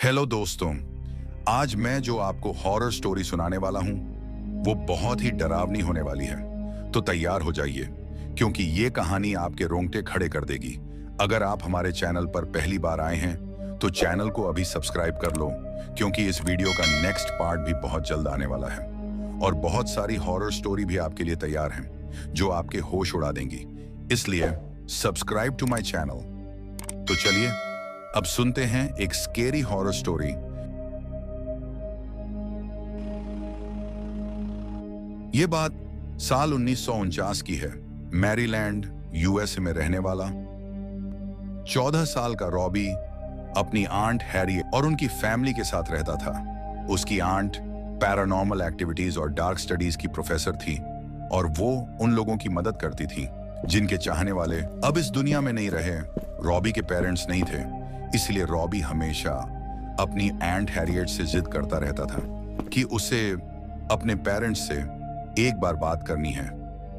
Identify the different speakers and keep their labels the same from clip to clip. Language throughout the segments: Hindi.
Speaker 1: हेलो दोस्तों, आज मैं जो आपको हॉरर स्टोरी सुनाने वाला हूं वो बहुत ही डरावनी होने वाली है। तो तैयार हो जाइए क्योंकि ये कहानी आपके रोंगटे खड़े कर देगी। अगर आप हमारे चैनल पर पहली बार आए हैं तो चैनल को अभी सब्सक्राइब कर लो क्योंकि इस वीडियो का नेक्स्ट पार्ट भी बहुत जल्द आने वाला है और बहुत सारी हॉरर स्टोरी भी आपके लिए तैयार हैं जो आपके होश उड़ा देंगी। इसलिए सब्सक्राइब टू माई चैनल। तो चलिए अब सुनते हैं एक स्केरी हॉरर स्टोरी। ये बात साल 1949 की है। मैरीलैंड यूएसए में रहने वाला 14 साल का रॉबी अपनी आंट हैरियट और उनकी फैमिली के साथ रहता था। उसकी आंट पैरानॉर्मल एक्टिविटीज और डार्क स्टडीज की प्रोफेसर थी और वो उन लोगों की मदद करती थी जिनके चाहने वाले अब इस दुनिया में नहीं रहे। रॉबी के पेरेंट्स नहीं थे, इसलिए रॉबी हमेशा अपनी आंट हैरियट से जिद करता रहता था कि उसे अपने पेरेंट्स से एक बार बात करनी है।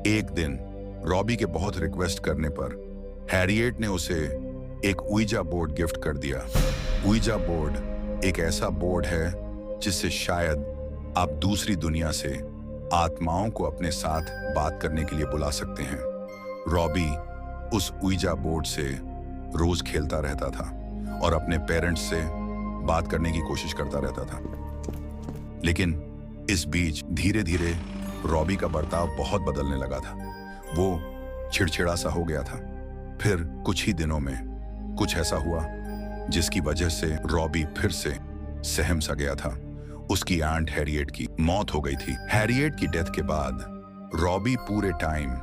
Speaker 1: एक दिन रॉबी के बहुत रिक्वेस्ट करने पर हैरियट ने उसे एक उइजा बोर्ड गिफ्ट कर दिया। उइजा बोर्ड एक ऐसा बोर्ड है जिससे शायद आप दूसरी दुनिया से आत्माओं को अपने साथ बात करने के लिए बुला सकते हैं। रॉबी उस उइजा बोर्ड से रोज खेलता रहता था और अपने पेरेंट्स से बात करने की कोशिश करता रहता था। लेकिन इस बीच धीरे धीरे रॉबी का बर्ताव बहुत बदलने लगा था। वो चिड़चिड़ा सा हो गया था। फिर कुछ ही दिनों में कुछ ऐसा हुआ जिसकी वजह से रॉबी फिर से सहम सा गया था। उसकी आंट हैरियट की मौत हो गई थी। हैरियट की डेथ के बाद रॉबी पूरे टाइम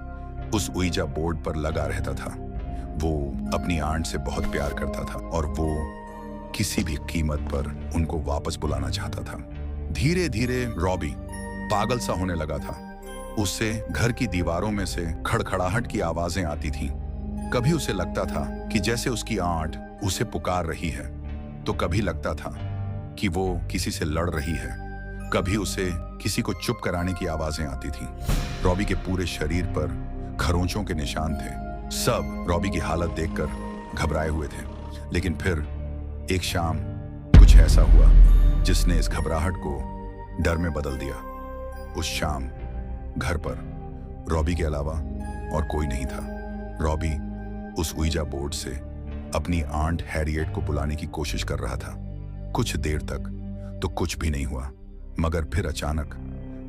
Speaker 1: उस उइजा बोर्ड पर लगा रहता था। वो अपनी आंट से बहुत प्यार करता था और वो किसी भी कीमत पर उनको वापस बुलाना चाहता था। धीरे धीरे रॉबी पागल सा होने लगा था। उससे घर की दीवारों में से खड़खड़ाहट की आवाजें आती थीं। कभी उसे लगता था कि जैसे उसकी आंट उसे पुकार रही है, तो कभी लगता था कि वो किसी से लड़ रही है। कभी उसे किसी को चुप कराने की आवाजें आती थीं। रॉबी के पूरे शरीर पर खरोंचों के निशान थे। सब रॉबी की हालत देखकर घबराए हुए थे। लेकिन फिर एक शाम कुछ ऐसा हुआ जिसने इस घबराहट को डर में बदल दिया। उस शाम घर पर रॉबी के अलावा और कोई नहीं था। रॉबी उस उइजा बोर्ड से अपनी आंट हैरियट को बुलाने की कोशिश कर रहा था। कुछ देर तक तो कुछ भी नहीं हुआ, मगर फिर अचानक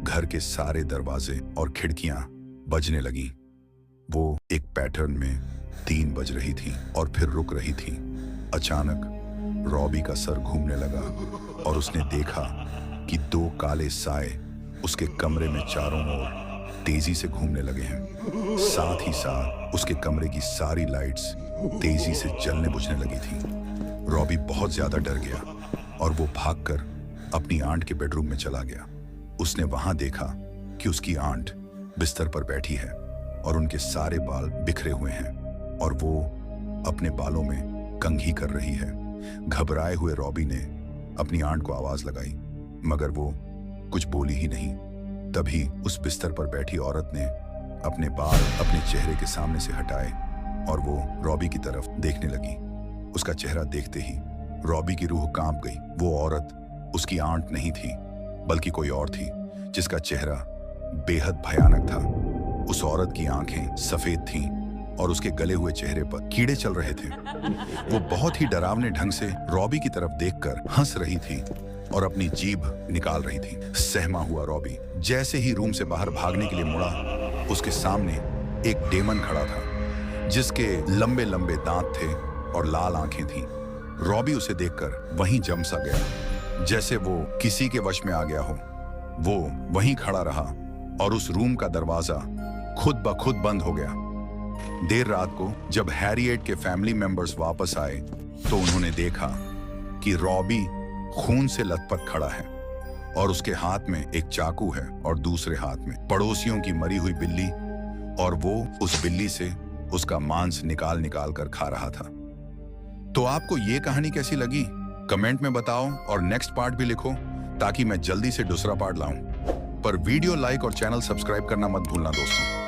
Speaker 1: घर के सारे दरवाजे और खिड़कियां बजने लगीं। वो एक पैटर्न में 3 बज रही थी और फिर रुक रही थी। अचानक रॉबी का सर घूमने लगा और उसने देखा कि 2 काले साए उसके कमरे में चारों ओर तेजी से घूमने लगे हैं। साथ ही साथ उसके कमरे की सारी लाइट्स तेजी से जलने बुझने लगी थी। रॉबी बहुत ज्यादा डर गया और वो भागकर अपनी आंट के बेडरूम में चला गया। उसने वहां देखा कि उसकी आंट बिस्तर पर बैठी है और उनके सारे बाल बिखरे हुए हैं और वो अपने बालों में कंघी कर रही है। घबराए हुए रॉबी ने अपनी आंट को आवाज लगाई, मगर वो कुछ बोली ही नहीं। तभी उस बिस्तर पर बैठी औरत ने अपने बाल अपने चेहरे के सामने से हटाए और वो रॉबी की तरफ देखने लगी। उसका चेहरा देखते ही रॉबी की रूह कांप गई। वो औरत उसकी आंट नहीं थी बल्कि कोई और थी जिसका चेहरा बेहद भयानक था। उस औरत की आंखें सफेद थीं और उसके गले हुए चेहरे पर कीड़े चल रहे थे। वो बहुत ही डरावने ढंग से रॉबी की तरफ देखकर हंस रही थी और अपनी जीभ निकाल रही थी। सहमा हुआ रॉबी जैसे ही रूम से बाहर भागने के लिए मुड़ा, उसके सामने एक डेमन खड़ा था जिसके लंबे लंबे दांत थे और लाल आंखें थीं। रॉबी उसे देखकर वहीं जम सा गया, जैसे वो किसी के वश में आ गया हो। वो वहीं खड़ा रहा और उस रूम का दरवाजा खुद ब खुद बंद हो गया। देर रात को जब हैरियट के फैमिली मेंबर्स वापस आए तो उन्होंने देखा कि रॉबी खून से लथपथ खड़ा है और उसके हाथ में एक चाकू है और दूसरे हाथ में पड़ोसियों की मरी हुई बिल्ली, और वो उस बिल्ली से उसका मांस निकाल निकाल कर खा रहा था। तो आपको ये कहानी कैसी लगी कमेंट में बताओ और नेक्स्ट पार्ट भी लिखो ताकि मैं जल्दी से दूसरा पार्ट लाऊं। पर वीडियो लाइक और चैनल सब्सक्राइब करना मत भूलना दोस्तों।